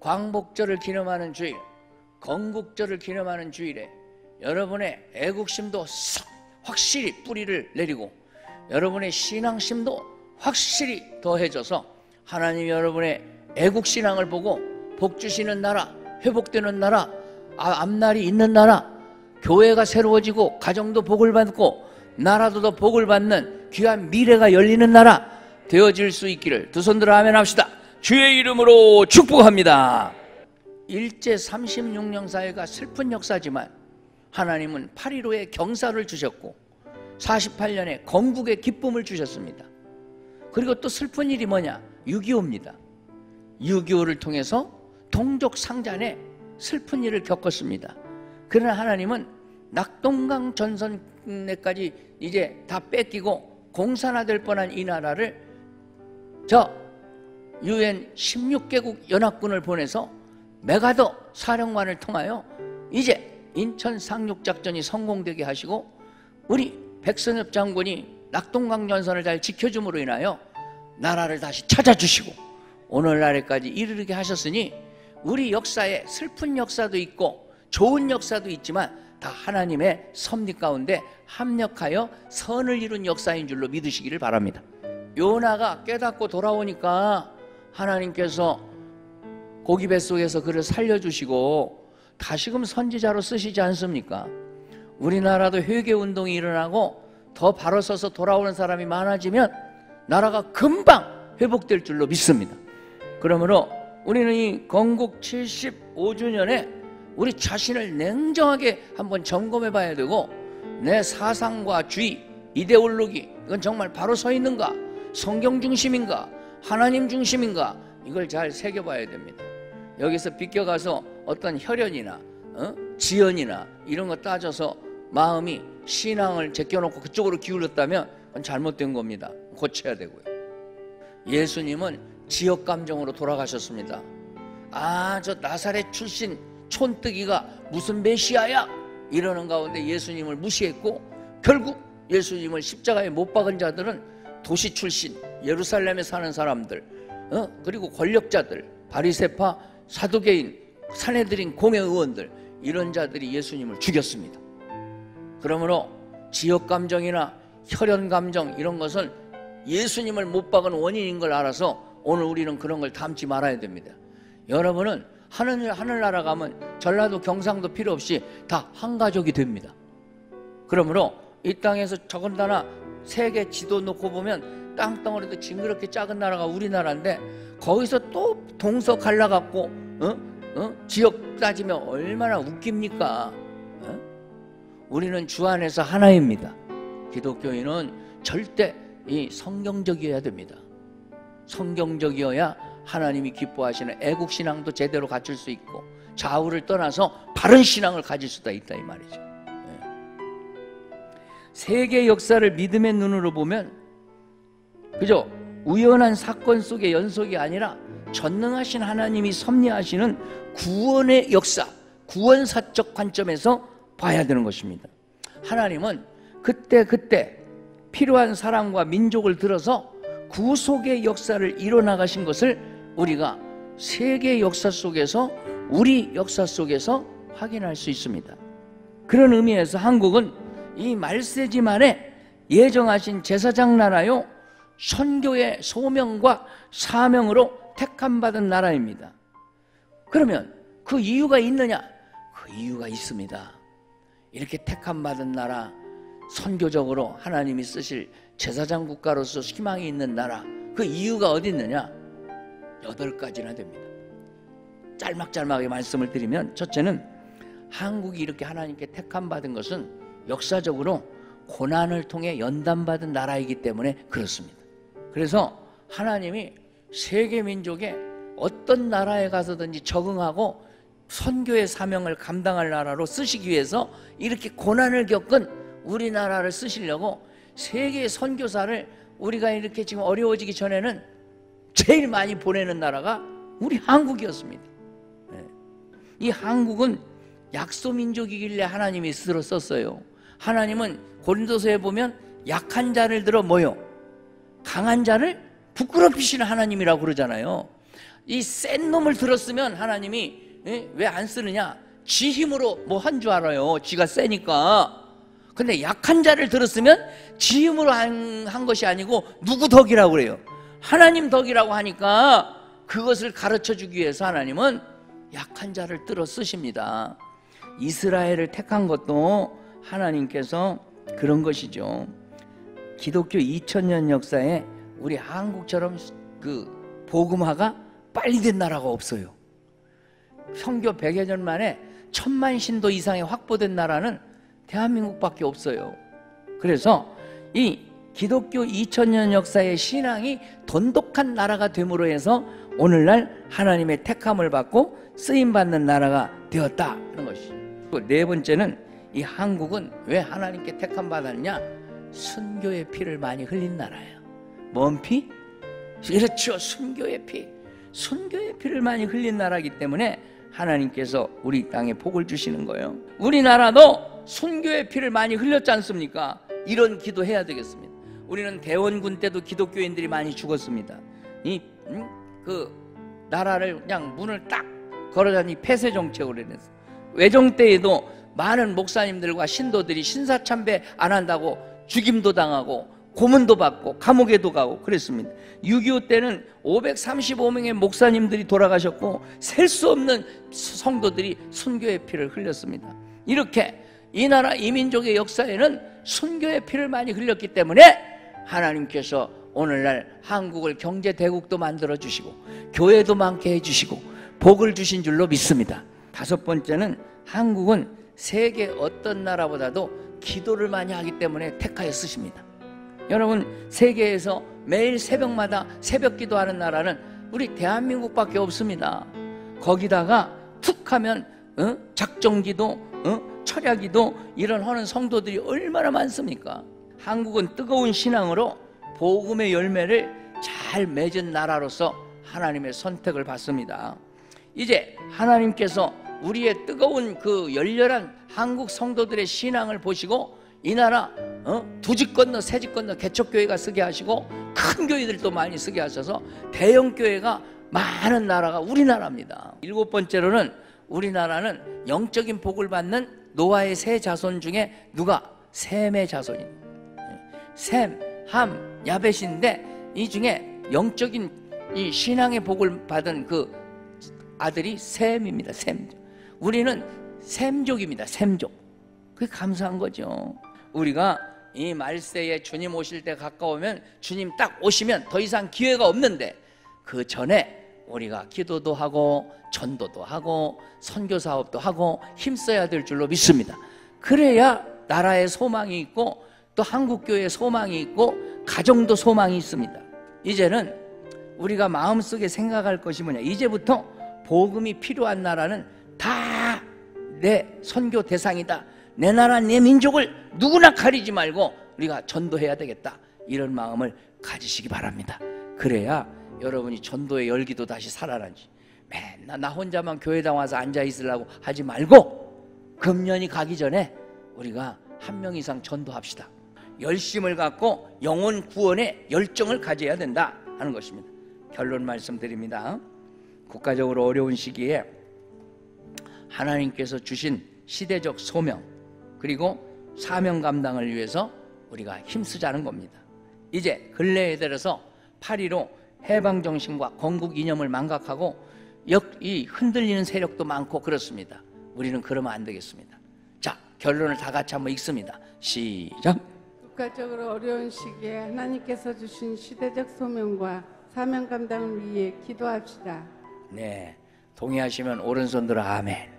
광복절을 기념하는 주일, 건국절을 기념하는 주일에 여러분의 애국심도 확실히 뿌리를 내리고 여러분의 신앙심도 확실히 더해져서 하나님이 여러분의 애국신앙을 보고 복 주시는 나라, 회복되는 나라, 앞날이 있는 나라, 교회가 새로워지고 가정도 복을 받고 나라도 더 복을 받는 귀한 미래가 열리는 나라 되어질 수 있기를 두 손 들어 아멘 합시다. 주의 이름으로 축복합니다. 일제 36년 사회가 슬픈 역사지만 하나님은 8.15의 경사를 주셨고 48년에 건국의 기쁨을 주셨습니다. 그리고 또 슬픈 일이 뭐냐? 6.25입니다. 6.25를 통해서 동족 상잔의 슬픈 일을 겪었습니다. 그러나 하나님은 낙동강 전선에까지 이제 다 뺏기고 공산화될 뻔한 이 나라를 저 UN 16개국 연합군을 보내서 메가더 사령관을 통하여 이제 인천 상륙작전이 성공되게 하시고 우리 백선엽 장군이 낙동강 전선을 잘 지켜줌으로 인하여 나라를 다시 찾아주시고 오늘날에까지 이르게 하셨으니 우리 역사에 슬픈 역사도 있고 좋은 역사도 있지만 다 하나님의 섭리 가운데 합력하여 선을 이룬 역사인 줄로 믿으시기를 바랍니다. 요나가 깨닫고 돌아오니까 하나님께서 고기 뱃속에서 그를 살려주시고 다시금 선지자로 쓰시지 않습니까? 우리나라도 회개운동이 일어나고 더 바로 서서 돌아오는 사람이 많아지면 나라가 금방 회복될 줄로 믿습니다. 그러므로 우리는 이 건국 75주년에 우리 자신을 냉정하게 한번 점검해 봐야 되고 내 사상과 주의, 이데올로기 이건 정말 바로 서 있는가? 성경 중심인가? 하나님 중심인가? 이걸 잘 새겨봐야 됩니다. 여기서 비껴가서 어떤 혈연이나 지연이나 이런 거 따져서 마음이 신앙을 제껴놓고 그쪽으로 기울였다면 그건 잘못된 겁니다. 고쳐야 되고요. 예수님은 지역 감정으로 돌아가셨습니다. 아, 저 나사렛 출신 촌뜨기가 무슨 메시아야? 이러는 가운데 예수님을 무시했고 결국 예수님을 십자가에 못 박은 자들은 도시 출신 예루살렘에 사는 사람들 그리고 권력자들 바리새파 사두개인 산헤드린 공회의원들 이런 자들이 예수님을 죽였습니다. 그러므로 지역 감정이나 혈연 감정 이런 것은 예수님을 못 박은 원인인 걸 알아서 오늘 우리는 그런 걸 담지 말아야 됩니다. 여러분은 하늘나라 가면 전라도 경상도 필요 없이 다 한 가족이 됩니다. 그러므로 이 땅에서 더군다나 세계 지도 놓고 보면 땅덩어리도 징그럽게 작은 나라가 우리나라인데 거기서 또 동서 갈라갖고 지역 따지면 얼마나 웃깁니까? 우리는 주 안에서 하나입니다. 기독교인은 절대 이 성경적이어야 됩니다. 성경적이어야 하나님이 기뻐하시는 애국신앙도 제대로 갖출 수 있고 좌우를 떠나서 바른 신앙을 가질 수가 있다 이 말이죠. 세계 역사를 믿음의 눈으로 보면 그죠? 우연한 사건 속의 연속이 아니라 전능하신 하나님이 섭리하시는 구원의 역사, 구원사적 관점에서 봐야 되는 것입니다. 하나님은 그때 필요한 사람과 민족을 들어서 구속의 역사를 이뤄나가신 것을 우리가 세계 역사 속에서 우리 역사 속에서 확인할 수 있습니다. 그런 의미에서 한국은 이 말세지만에 예정하신 제사장 나라요 선교의 소명과 사명으로 택함받은 나라입니다. 그러면 그 이유가 있느냐? 그 이유가 있습니다. 이렇게 택함받은 나라, 선교적으로 하나님이 쓰실 제사장 국가로서 희망이 있는 나라, 그 이유가 어디 있느냐? 8가지나 됩니다. 짤막짤막하게 말씀을 드리면 첫째는 한국이 이렇게 하나님께 택함받은 것은 역사적으로 고난을 통해 연단받은 나라이기 때문에 그렇습니다. 그래서 하나님이 세계 민족에 어떤 나라에 가서든지 적응하고 선교의 사명을 감당할 나라로 쓰시기 위해서 이렇게 고난을 겪은 우리나라를 쓰시려고 세계 선교사를 우리가 이렇게 지금 어려워지기 전에는 제일 많이 보내는 나라가 우리 한국이었습니다. 이 한국은 약소민족이길래 하나님이 썼어요. 하나님은 고린도서에 보면 약한 자를 들어 뭐요? 강한 자를 부끄럽히시는 하나님이라고 그러잖아요. 이 센 놈을 들었으면 하나님이 왜 안 쓰느냐? 지 힘으로 뭐 한 줄 알아요. 지가 세니까. 근데 약한 자를 들었으면 지 힘으로 한 것이 아니고 누구 덕이라고 그래요? 하나님 덕이라고 하니까 그것을 가르쳐주기 위해서 하나님은 약한 자를 들어 쓰십니다. 이스라엘을 택한 것도 하나님께서 그런 것이죠. 기독교 2000년 역사에 우리 한국처럼 그 복음화가 빨리 된 나라가 없어요. 선교 100여 년 만에 1000만 신도 이상이 확보된 나라는 대한민국밖에 없어요. 그래서 이 기독교 2000년 역사의 신앙이 돈독한 나라가 됨으로 해서 오늘날 하나님의 택함을 받고 쓰임받는 나라가 되었다 하는 것이죠. 네 번째는 이 한국은 왜 하나님께 택함 받았냐? 순교의 피를 많이 흘린 나라예요. 뭔 피? 그렇죠. 순교의 피. 순교의 피를 많이 흘린 나라이기 때문에 하나님께서 우리 땅에 복을 주시는 거예요. 우리나라도 순교의 피를 많이 흘렸지 않습니까? 이런 기도해야 되겠습니다. 우리는 대원군 때도 기독교인들이 많이 죽었습니다. 그 나라를 그냥 문을 딱 걸어다니 폐쇄 정책으로 인해서. 외정 때에도 많은 목사님들과 신도들이 신사참배 안 한다고 죽임도 당하고 고문도 받고 감옥에도 가고 그랬습니다. 6.25 때는 535명의 목사님들이 돌아가셨고 셀 수 없는 성도들이 순교의 피를 흘렸습니다. 이렇게 이 나라 이 민족의 역사에는 순교의 피를 많이 흘렸기 때문에 하나님께서 오늘날 한국을 경제대국도 만들어주시고 교회도 많게 해주시고 복을 주신 줄로 믿습니다. 다섯 번째는 한국은 세계 어떤 나라보다도 기도를 많이 하기 때문에 택하여 쓰십니다. 여러분, 세계에서 매일 새벽마다 새벽 기도하는 나라는 우리 대한민국밖에 없습니다. 거기다가 툭 하면 작정기도, 철야기도 이런 하는 성도들이 얼마나 많습니까? 한국은 뜨거운 신앙으로 복음의 열매를 잘 맺은 나라로서 하나님의 선택을 받습니다. 이제 하나님께서 우리의 뜨거운 그 열렬한 한국 성도들의 신앙을 보시고 이 나라 두 집 건너 세 집 건너 개척교회가 쓰게 하시고 큰 교회들도 많이 쓰게 하셔서 대형 교회가 많은 나라가 우리나라입니다. 일곱 번째로는 우리나라는 영적인 복을 받는 노아의 세 자손 중에 누가? 셈의 자손입니다. 셈, 함, 야벳인데 이 중에 영적인 이 신앙의 복을 받은 그 아들이 셈입니다. 셈. 우리는 셈족입니다. 셈족. 그게 감사한 거죠. 우리가 이 말세에 주님 오실 때 가까우면 주님 딱 오시면 더 이상 기회가 없는데 그 전에 우리가 기도도 하고 전도도 하고 선교 사업도 하고 힘써야 될 줄로 믿습니다. 그래야 나라에 소망이 있고 또 한국교회에 소망이 있고 가정도 소망이 있습니다. 이제는 우리가 마음속에 생각할 것이 뭐냐? 이제부터 복음이 필요한 나라는 다 내 선교 대상이다. 내 나라 내 민족을 누구나 가리지 말고 우리가 전도해야 되겠다. 이런 마음을 가지시기 바랍니다. 그래야 여러분이 전도의 열기도 다시 살아나지. 맨날 나 혼자만 교회당 와서 앉아 있으려고 하지 말고 금년이 가기 전에 우리가 한 명 이상 전도합시다. 열심을 갖고 영혼 구원에 열정을 가져야 된다 하는 것입니다. 결론 말씀드립니다. 국가적으로 어려운 시기에 하나님께서 주신 시대적 소명 그리고 사명 감당을 위해서 우리가 힘쓰자는 겁니다. 이제 근래에 들어서 8.15 해방정신과 건국 이념을 망각하고 이 흔들리는 세력도 많고 그렇습니다. 우리는 그러면 안 되겠습니다. 자, 결론을 다 같이 한번 읽습니다. 시작. 국가적으로 어려운 시기에 하나님께서 주신 시대적 소명과 사명 감당을 위해 기도합시다. 네, 동의하시면 오른손 들어 아멘.